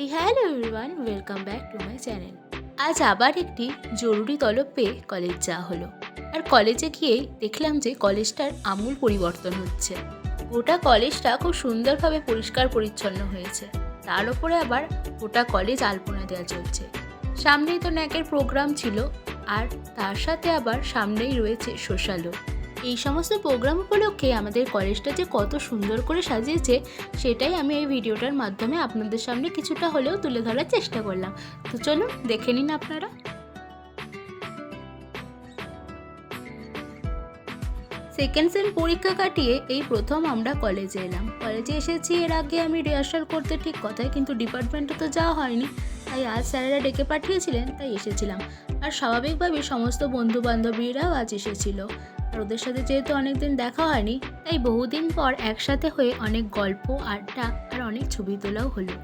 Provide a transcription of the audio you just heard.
Hello everyone, welcome back to my channel. আজ আবার একটি জরুরি তলব পেয়ে কলেজ যাওয়া হলো। আর কলেজে গিয়েই দেখলাম যে কলেজটার আমূল পরিবর্তন হচ্ছে। গোটা কলেজটা খুব সুন্দরভাবে পরিষ্কার পরিচ্ছন্ন হয়েছে। তার উপরে আবার গোটা কলেজ আলপনা দেওয়া চলছে। সামনেই তো ন্যাকের প্রোগ্রাম ছিল, আর তার সাথে আবার সামনেই রয়েছে সোশ্যালও। এই সমস্ত প্রোগ্রাম উপলক্ষে আমাদের কলেজটা যে কত সুন্দর করে সাজিয়েছে সেটাই আমি এই ভিডিওটার মাধ্যমে আপনাদের সামনে কিছুটা হলেও তুলে ধরার চেষ্টা করলাম। তো চলুন দেখে নিন আপনারা। সেকেন্ড সেম পরীক্ষা কাটিয়ে এই প্রথম আমরা কলেজে এলাম। কলেজে এসেছি, এর আগে আমি রিহার্সাল করতে ঠিক কথায়, কিন্তু ডিপার্টমেন্টে তো যাওয়া হয়নি, তাই আজ স্যারেরা ডেকে পাঠিয়েছিলেন তাই এসেছিলাম। আর স্বাভাবিকভাবেই সমস্ত বন্ধু বান্ধবীরাও আজ এসেছিল। আর ওদের সাথে যেহেতু অনেকদিন দেখা হয়নি, তাই বহুদিন পর একসাথে হয়ে অনেক গল্প, আড্ডা আর অনেক ছবি তোলাও হলো।